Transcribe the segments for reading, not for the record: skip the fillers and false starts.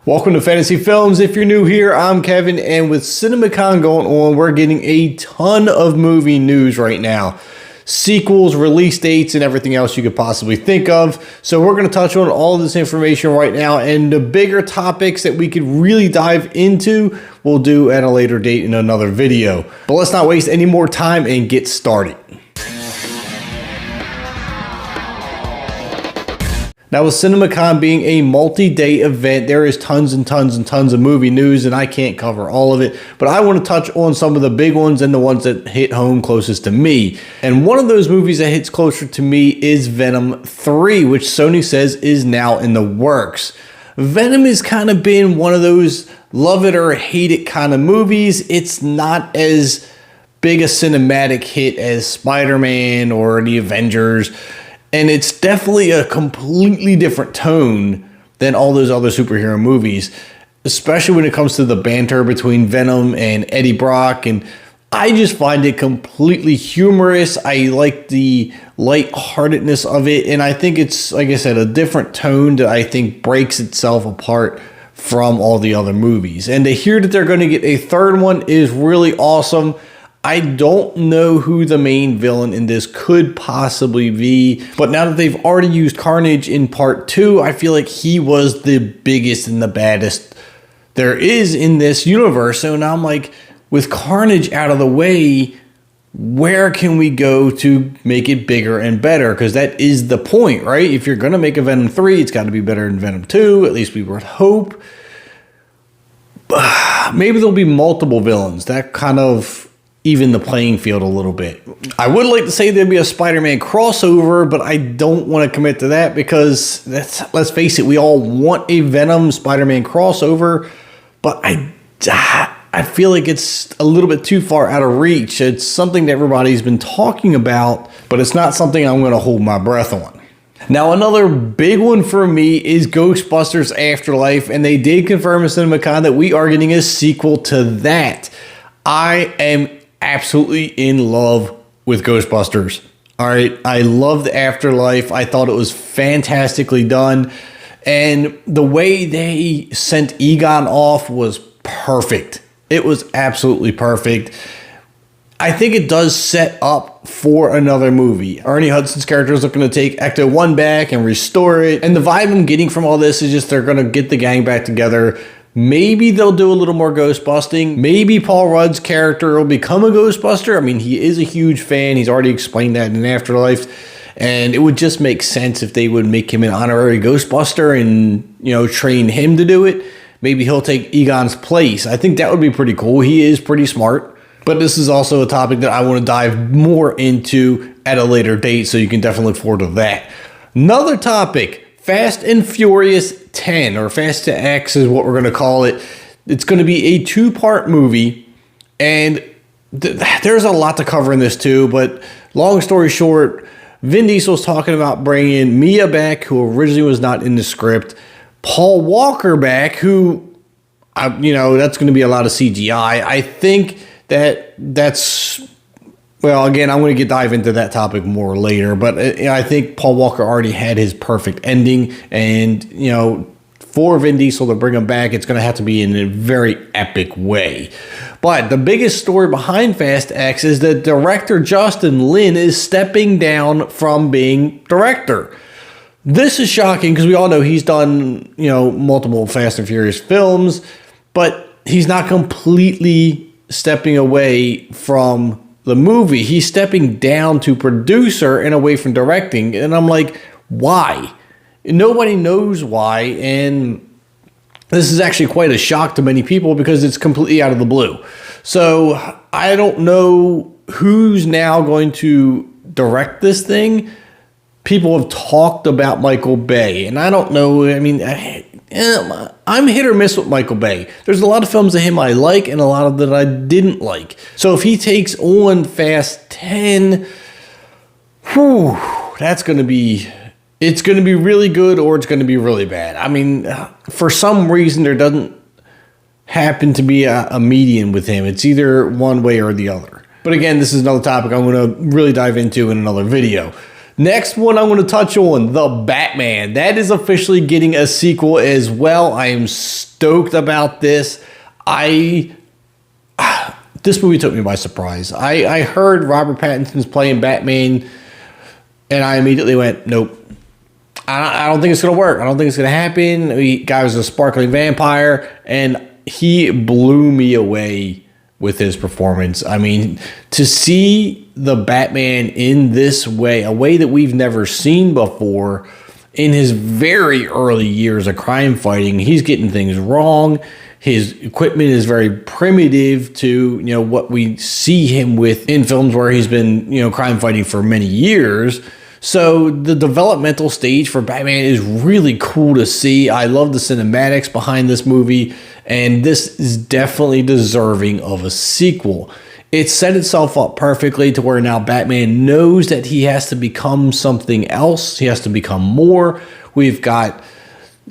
Welcome to Fantasy Films. If you're new here, I'm Kevin, and with Cinemacon going on, we're getting a ton of movie news right now. Sequels, release dates, and everything else you could possibly think of. So we're going to touch on all of this information right now, and the bigger topics that we could really dive into, we'll do at a later date in another video. But let's not waste any more time and get started. Now, with Cinemacon being a multi-day event, there is tons and tons and tons of movie news, and I can't cover all of it, but I want to touch on some of the big ones and the ones that hit home closest to me. And one of those movies that hits closer to me is Venom 3, which Sony says is now in the works. Venom has kind of been one of those love it or hate it kind of movies. It's not as big a cinematic hit as Spider-Man or the Avengers. And it's definitely a completely different tone than all those other superhero movies, especially when it comes to the banter between Venom and Eddie Brock. And I just find it completely humorous. I like the lightheartedness of it. And I think it's, like I said, a different tone that I think breaks itself apart from all the other movies. And to hear that they're going to get a third one is really awesome. I don't know who the main villain in this could possibly be, but now that they've already used Carnage in part 2, I feel like he was the biggest and the baddest there is in this universe. So now I'm like, with Carnage out of the way, where can we go to make it bigger and better? Because that is the point, right? If you're going to make a Venom 3, it's got to be better than Venom 2. At least we would hope. Maybe there'll be multiple villains. That kind of even the playing field a little bit. I would like to say there'd be a Spider-Man crossover, but I don't want to commit to that because let's face it, we all want a Venom Spider-Man crossover, but I feel like it's a little bit too far out of reach. It's something that everybody's been talking about, but it's not something I'm going to hold my breath on. Now, another big one for me is Ghostbusters Afterlife, and they did confirm in Cinemacon that we are getting a sequel to that. I am absolutely in love with Ghostbusters. All right, I love the Afterlife. I thought it was fantastically done, and the way they sent Egon off was perfect. It was absolutely perfect. I think it does set up for another movie. Ernie Hudson's character is looking to take Ecto 1 back and restore it, and the vibe I'm getting from all this is just they're going to get the gang back together. Maybe they'll do a little more ghost busting. Maybe Paul Rudd's character will become a Ghostbuster. I mean, he is a huge fan. He's already explained that in Afterlife. And it would just make sense if they would make him an honorary Ghostbuster and, train him to do it. Maybe he'll take Egon's place. I think that would be pretty cool. He is pretty smart. But this is also a topic that I want to dive more into at a later date, so you can definitely look forward to that. Another topic. Fast and Furious 10, or Fast to X is what we're going to call it. It's going to be a two-part movie, and there's a lot to cover in this too, but long story short, Vin Diesel's talking about bringing Mia back, who originally was not in the script, Paul Walker back, who, that's going to be a lot of CGI. I think that's... Well, again, I'm going to dive into that topic more later, but I think Paul Walker already had his perfect ending, and, for Vin Diesel to bring him back, it's going to have to be in a very epic way. But the biggest story behind Fast X is that director Justin Lin is stepping down from being director. This is shocking because we all know he's done, multiple Fast and Furious films, but he's not completely stepping away from the movie. He's stepping down to producer and away from directing. And I'm like, why? Nobody knows why. And this is actually quite a shock to many people because it's completely out of the blue. So I don't know who's now going to direct this thing. People have talked about Michael Bay, and I don't know. I mean, I'm hit or miss with Michael Bay. There's a lot of films of him I like and a lot of that I didn't like. So if he takes on Fast 10, it's going to be really good or it's going to be really bad. I mean, for some reason, there doesn't happen to be a median with him. It's either one way or the other. But again, this is another topic I'm going to really dive into in another video. Next one I'm going to touch on, The Batman. That is officially getting a sequel as well. I am stoked about this. This movie took me by surprise. I heard Robert Pattinson's playing Batman, and I immediately went, nope. I don't think it's going to work. I don't think it's going to happen. The guy was a sparkling vampire, and he blew me away with his performance. I mean, to see the Batman in this way, a way that we've never seen before, in his very early years of crime fighting, he's getting things wrong. His equipment is very primitive to, what we see him with in films where he's been, crime fighting for many years. So the developmental stage for Batman is really cool to see. I love the cinematics behind this movie, and this is definitely deserving of a sequel. It set itself up perfectly to where now Batman knows that he has to become something else. He has to become more. We've got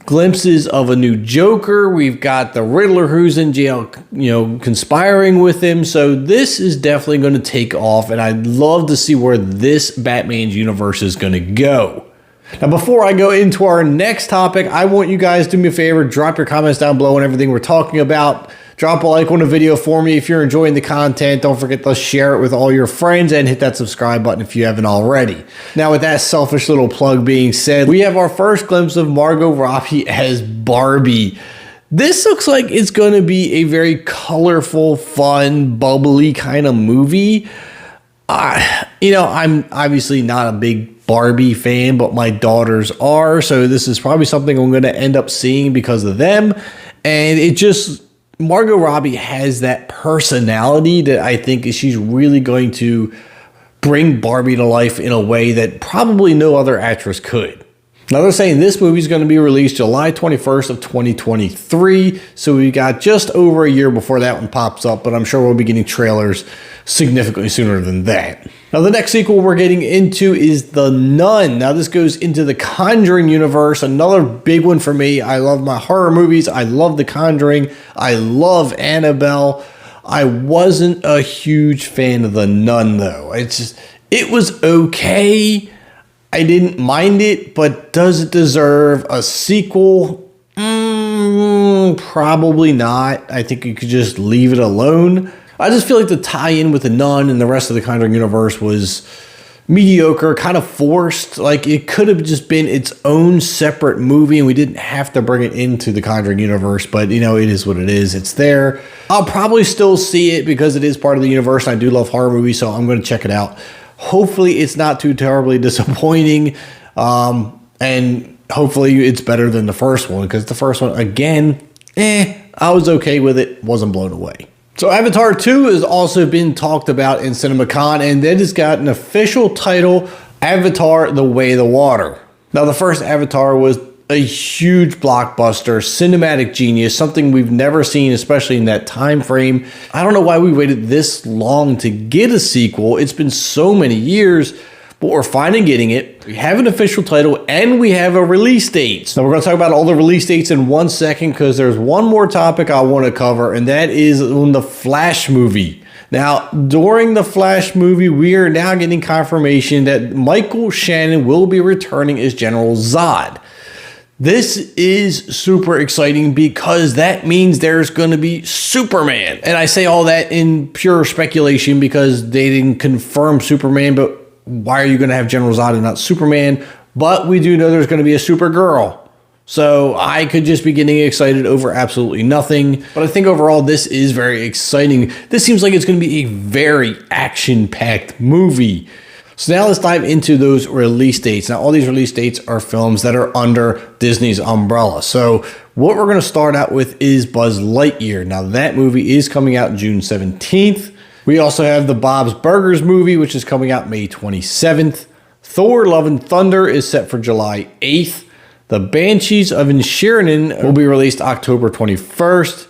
glimpses of a new Joker. We've got the Riddler who's in jail, conspiring with him. So this is definitely going to take off, and I'd love to see where this Batman's universe is going to go. Now, before I go into our next topic, I want you guys to do me a favor, drop your comments down below on everything we're talking about. Drop a like on the video for me if you're enjoying the content. Don't forget to share it with all your friends and hit that subscribe button if you haven't already. Now, with that selfish little plug being said, we have our first glimpse of Margot Robbie as Barbie. This looks like it's going to be a very colorful, fun, bubbly kind of movie. I'm obviously not a big Barbie fan, but my daughters are. So this is probably something I'm going to end up seeing because of them. And Margot Robbie has that personality that I think she's really going to bring Barbie to life in a way that probably no other actress could. Now, they're saying this movie is going to be released July 21st of 2023. So we got just over a year before that one pops up, but I'm sure we'll be getting trailers significantly sooner than that. Now, the next sequel we're getting into is The Nun. Now, this goes into the Conjuring universe, another big one for me. I love my horror movies. I love The Conjuring. I love Annabelle. I wasn't a huge fan of The Nun, though. It was okay. I didn't mind it, but does it deserve a sequel? Probably not. I think you could just leave it alone. I just feel like the tie-in with The Nun and the rest of the Conjuring universe was mediocre, kind of forced. Like, it could have just been its own separate movie, and we didn't have to bring it into the Conjuring universe, but, it is what it is. It's there. I'll probably still see it because it is part of the universe, and I do love horror movies, so I'm going to check it out. Hopefully, it's not too terribly disappointing, and hopefully it's better than the first one, because the first one, again, I was okay with it, wasn't blown away. So Avatar 2 has also been talked about in Cinemacon, and that has got an official title, Avatar: The Way of the Water. Now, the first Avatar was a huge blockbuster, cinematic genius, something we've never seen, especially in that time frame. I don't know why we waited this long to get a sequel. It's been so many years, but we're finally getting it. We have an official title, and we have a release date. Now, we're going to talk about all the release dates in 1 second, because there's one more topic I want to cover, and that is on the Flash movie. Now, during the Flash movie, we are now getting confirmation that Michael Shannon will be returning as General Zod. This is super exciting because that means there's going to be Superman. And I say all that in pure speculation because they didn't confirm Superman, but why are you going to have General Zod and not Superman? But we do know there's going to be a Supergirl. So I could just be getting excited over absolutely nothing. But I think overall this is very exciting. This seems like it's going to be a very action-packed movie. So now let's dive into those release dates. Now, all these release dates are films that are under Disney's umbrella. So what we're going to start out with is Buzz Lightyear. Now, that movie is coming out June 17th. We also have the Bob's Burgers movie, which is coming out May 27th. Thor: Love and Thunder is set for July 8th. The Banshees of Inisherin will be released October 21st.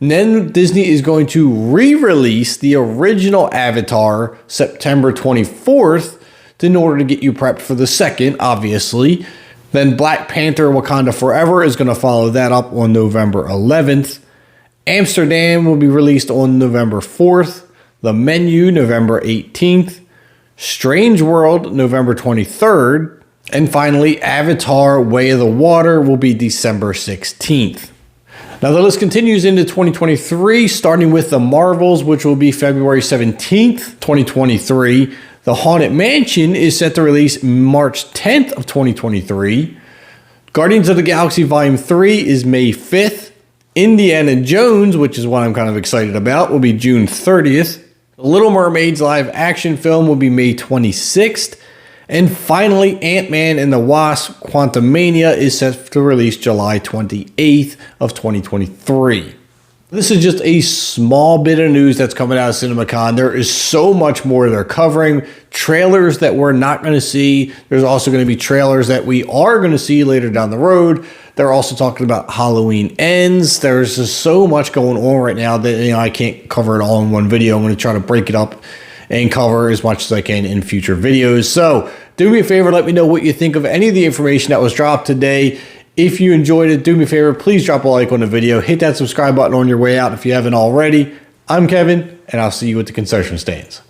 And then Disney is going to re-release the original Avatar September 24th in order to get you prepped for the second, obviously. Then Black Panther Wakanda Forever is going to follow that up on November 11th. Amsterdam will be released on November 4th. The Menu, November 18th. Strange World, November 23rd. And finally, Avatar Way of the Water will be December 16th. Now the list continues into 2023, starting with the Marvels, which will be February 17th, 2023. The Haunted Mansion is set to release March 10th of 2023. Guardians of the Galaxy Volume 3 is May 5th. Indiana Jones, which is what I'm kind of excited about, will be June 30th. The Little Mermaid's live action film will be May 26th. And finally, Ant-Man and the Wasp Quantumania is set to release July 28th of 2023. This is just a small bit of news that's coming out of Cinemacon. There is so much more they're covering. Trailers that we're not going to see. There's also going to be trailers that we are going to see later down the road. They're also talking about Halloween Ends. There's just so much going on right now that I can't cover it all in one video. I'm going to try to break it up and cover as much as I can in future videos. So do me a favor, let me know what you think of any of the information that was dropped today. If you enjoyed it, do me a favor, please drop a like on the video. Hit that subscribe button on your way out if you haven't already. I'm Kevin, and I'll see you at the concession stands.